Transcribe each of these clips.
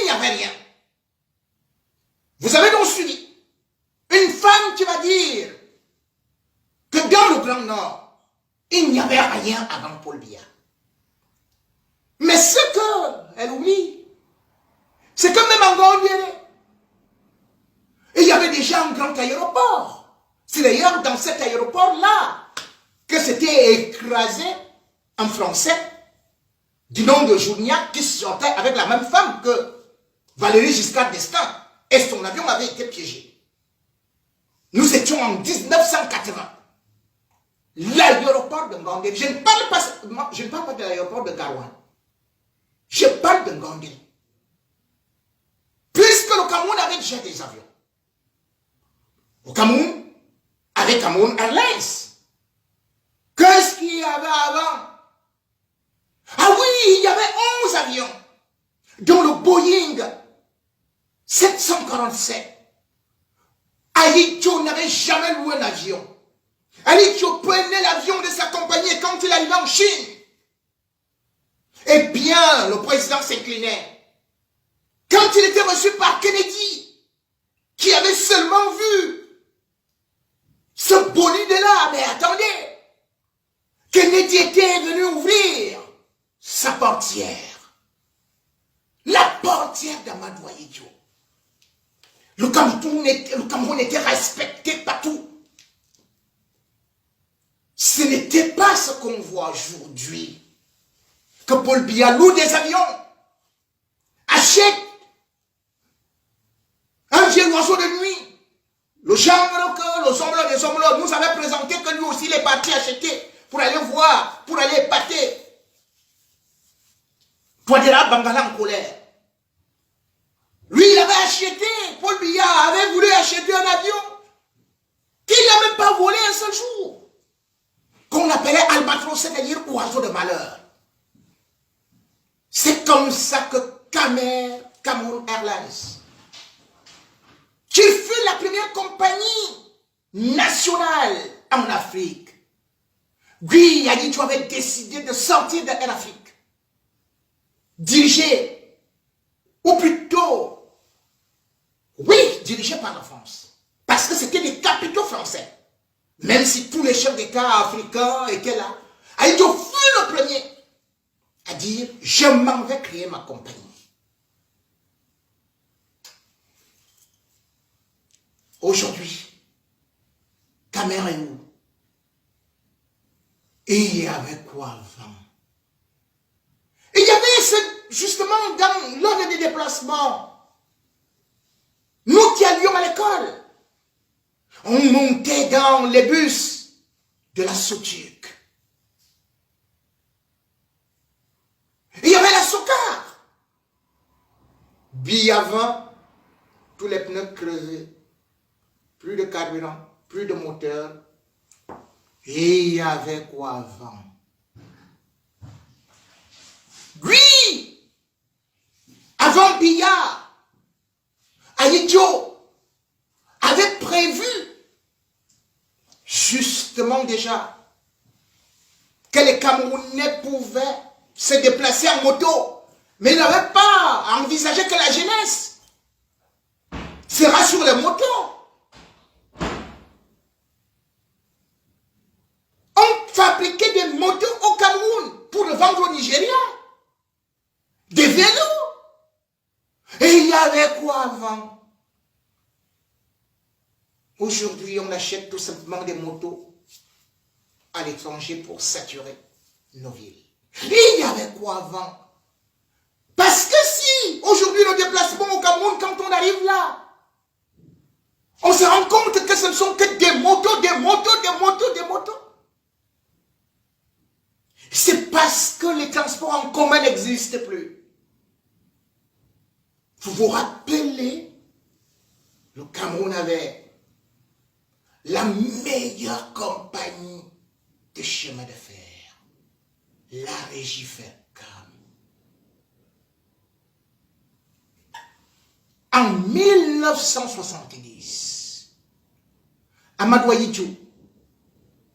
n'y avait rien. Vous avez donc suivi une femme qui va dire que dans le Grand Nord, il n'y avait rien avant Paul Biya. Mais ce qu'elle oublie, c'est que même en Gondiere, il y avait déjà un grand aéroport. C'est d'ailleurs dans cet aéroport-là que c'était écrasé un Français du nom de Journiac qui sortait avec la même femme que Valéry Giscard d'Estaing. Et son avion avait été piégé. Nous étions en 1980. L'aéroport de Ngandé. Je ne parle pas de l'aéroport de Garouane. Je parle de Ngandé. Puisque le Cameroun avait déjà des avions. Au Cameroun, avec Cameroun Airlines. Qu'est-ce qu'il y avait avant? Ah oui, il y avait 11 avions, dont le Boeing 747. Ali Diop n'avait jamais loué un avion. Ali Diop prenait l'avion de sa compagnie quand il arrivait en Chine. Eh bien, le président s'inclinait. Quand il était reçu par Kennedy, qui avait seulement vu ce bolide-là, mais attendez, Kennedy était venu ouvrir sa portière. La portière d'Amadou Ahidjo. Le Cameroun était respecté partout. Ce n'était pas ce qu'on voit aujourd'hui. Que Paul Biya loue des avions, achète un vieux oiseau de nuit. Le genre que les hommes nous avait présenté que lui aussi il est parti acheter pour aller voir, pour aller épater. Touadéra Bangala en colère. Lui, il avait acheté, Paul Biya avait voulu acheter un avion qu'il n'a même pas volé un seul jour. Qu'on appelait Albatros, c'est-à-dire oiseau de malheur. C'est comme ça que Cameroun Airlines, qui fut la première compagnie nationale en Afrique, lui, il a dit, tu avais décidé de sortir de Air Afrique. Dirigé, ou plutôt, oui, dirigé par la France. Parce que c'était des capitaux français. Même si tous les chefs d'État africains étaient là, Ahidjo fut le premier à dire, je m'en vais créer ma compagnie. Aujourd'hui, Cameroun est où? Et il y avait quoi avant? Il y avait justement dans l'ordre des déplacements, nous qui allions à l'école, on montait dans les bus de la Sotuc. Il y avait la Socar. Billes avant, tous les pneus crevés, plus de carburant, plus de moteur. Et il y avait quoi avant? Lui, avant Biya, Ahidjo avait prévu justement déjà que les Camerounais pouvaient se déplacer en moto, mais il n'avait pas envisagé que la jeunesse sera sur les motos. On fabriquait des motos au Cameroun pour le vendre au Nigeria. Des vélos. Et il y avait quoi avant? Aujourd'hui, on achète tout simplement des motos à l'étranger pour saturer nos villes. Et il y avait quoi avant? Parce que si, aujourd'hui, le déplacement au Cameroun, quand on arrive là, on se rend compte que ce ne sont que des motos, des motos, des motos, des motos. C'est parce que les transports en commun n'existent plus. Vous vous rappelez, le Cameroun avait la meilleure compagnie de chemin de fer, la Régie Fercam. En 1970, Amadou Ahidjo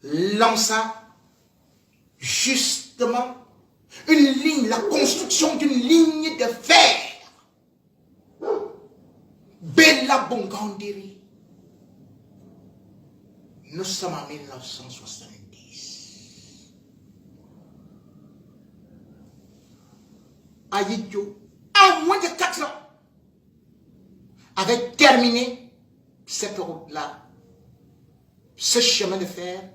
lança justement une ligne, la construction d'une ligne de fer la Bongandiri. Nous sommes en 1970. Ayidjo, en moins de 4 ans, avait terminé cette route-là, ce chemin de fer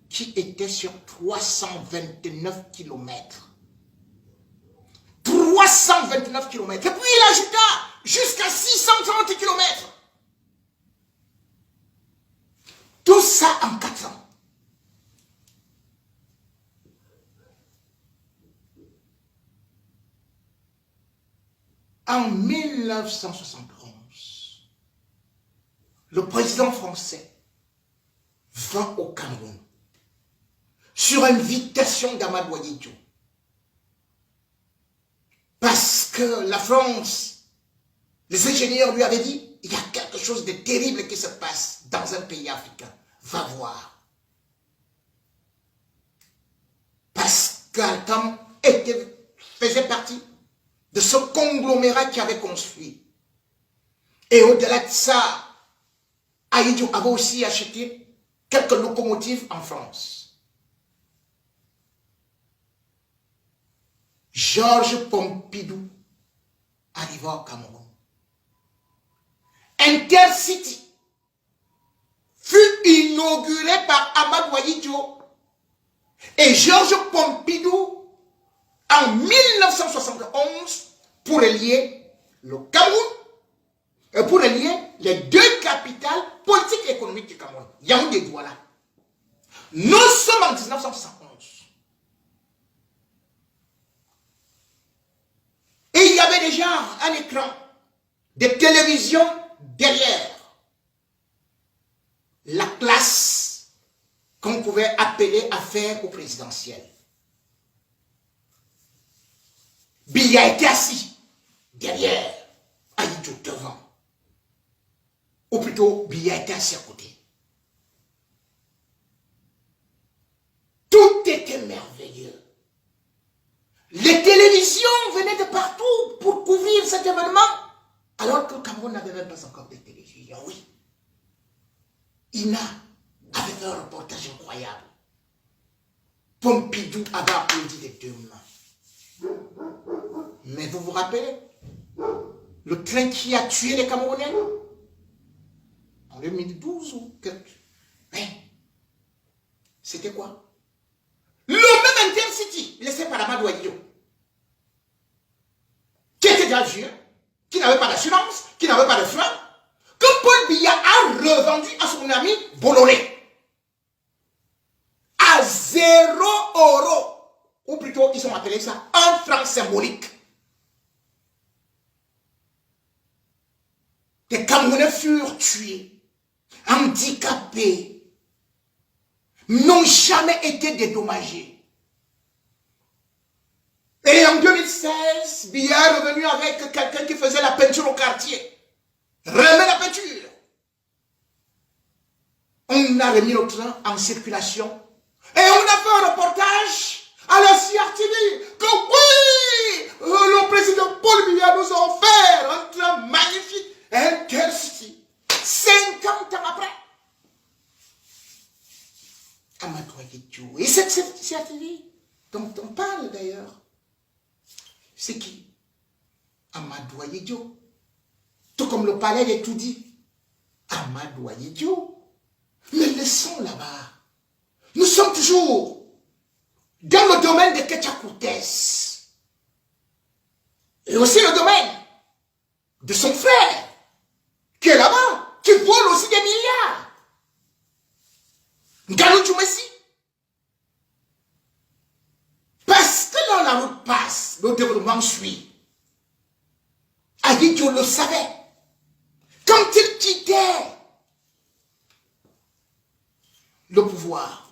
qui était sur 329 km. 329 km. Et puis il ajouta jusqu'à 630 km. Tout ça en 4 ans. En 1971, le président français vint au Cameroun sur invitation d'Amadou Ahidjo. Parce que la France, les ingénieurs lui avaient dit, il y a quelque chose de terrible qui se passe dans un pays africain. Va voir. Parce qu'Alcam faisait partie de ce conglomérat qui avait construit. Et au-delà de ça, Ahidjo avait aussi acheté quelques locomotives en France. Georges Pompidou arriva au Cameroun. Intercity fut inauguré par Amadou Ahidjo et Georges Pompidou en 1971 pour relier le Cameroun et pour relier les deux capitales politiques et économiques du Cameroun, Yaoundé et Douala. Nous sommes en 1971. Et il y avait déjà un écran de télévision derrière la classe qu'on pouvait appeler affaire au présidentiel. Biya était assis derrière, Ahidjo devant. Ou plutôt, Biya était assis à côté. Tout était merveilleux. Les télévisions venaient de partout pour couvrir cet événement, alors que le Cameroun n'avait même pas encore de télévision. Oui. Ina avait fait un reportage incroyable. Pompidou avait applaudi les deux mains. Mais vous vous rappelez le train qui a tué les Camerounais en 2012 ou quelque. C'était quoi? Le même Intercity laissé par Amadou Ahidjo, qui était d'Alger, qui n'avait pas d'assurance, qui n'avait pas de frein, que Paul Biya a revendu à son ami Bolloré à 0 €. Ou plutôt, ils ont appelé ça un franc symbolique. Les Camerounais furent tués, handicapés, n'ont jamais été dédommagés. Et en 2016, Biya est revenu avec quelqu'un qui faisait la peinture au quartier. Remet la peinture. On a remis le train en circulation. Et on a fait un reportage à la CRTV que oui, le président Paul Biya nous a offert un train magnifique, Intercity. 50 ans après. Amadou Ahidjo. Et cette CRTV dont on parle d'ailleurs, c'est qui? Amadou Ahidjo. Tout comme le palais est tout dit. Amadou Ahidjo. Mais laissons là-bas. Nous sommes toujours dans le domaine de Ketchakoutes. Et aussi le domaine de son frère, qui est là-bas, qui vole aussi des milliards. Nganou Djoumessi. Parce que dans la route passe, le développement suit. Ahidjo le savait. Quand il quittait le pouvoir,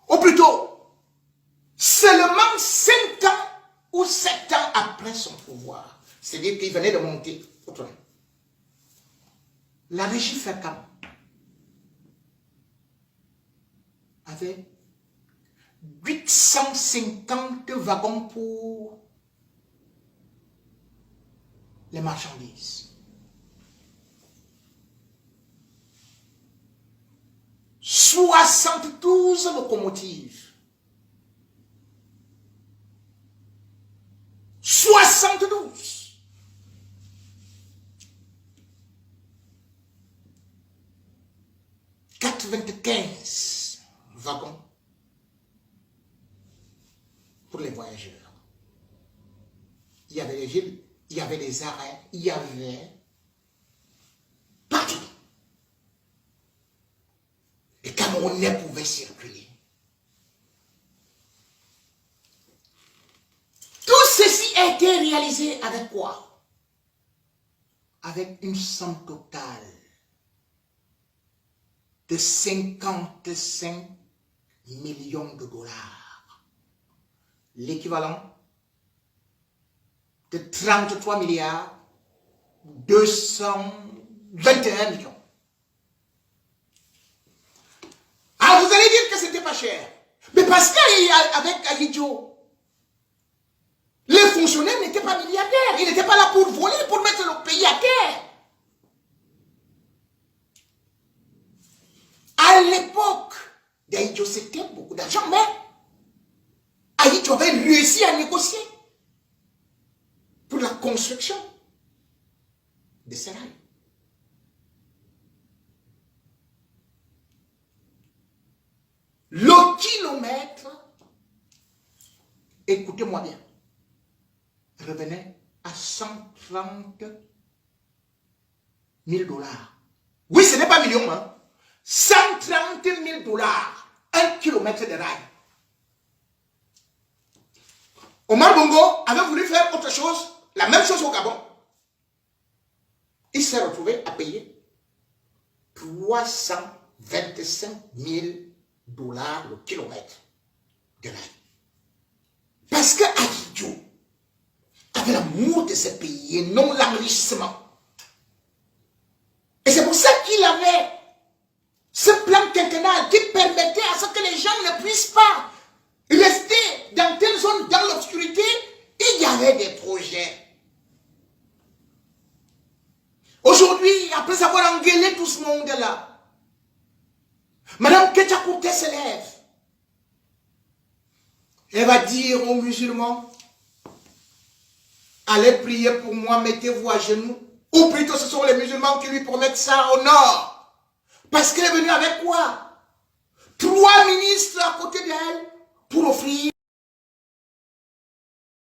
ou plutôt, seulement 5 ans ou 7 ans après son pouvoir, c'est-à-dire qu'il venait de monter au trône, la régie FECAM avait 850 wagons pour les marchandises. 72 locomotives. 72. « 95 wagons pour les voyageurs. Il y avait les villes, il y avait les arrêts, il y avait partout. Les Camerounais pouvaient circuler. Tout ceci a été réalisé avec quoi? Avec une somme totale de 55 millions de dollars. L'équivalent de 33 milliards 221 millions. Ah, vous allez dire que c'était pas cher. Mais parce qu'avec Ahidjo, les fonctionnaires n'étaient pas milliardaires. Ils n'étaient pas là pour voler, pour mettre le pays à terre. À l'époque d'Ahidjo, c'était beaucoup d'argent, mais Ahidjo avait réussi à négocier pour la construction des sérails. Le kilomètre, écoutez-moi bien, revenait à 130 000 dollars. Oui, ce n'est pas million, hein. 130 000 dollars, 1 kilomètre de rail. Omar Bongo avait voulu faire autre chose, la même chose au Gabon. Il s'est retrouvé à payer 325 000 dollars le kilomètre de rail. Parce que Ahidjo avait l'amour de ce pays et non l'enrichissement. Et c'est pour ça qu'il avait ce plan quinquennal qui permettait à ce que les gens ne puissent pas rester dans telle zone, dans l'obscurité. Il y avait des projets. Aujourd'hui, après avoir engueulé tout ce monde-là, Madame Ketchakoute se lève. Elle va dire aux musulmans, allez prier pour moi, mettez-vous à genoux. Ou plutôt ce sont les musulmans qui lui promettent ça au nord. Parce qu'elle est venue avec quoi? 3 ministres à côté d'elle pour offrir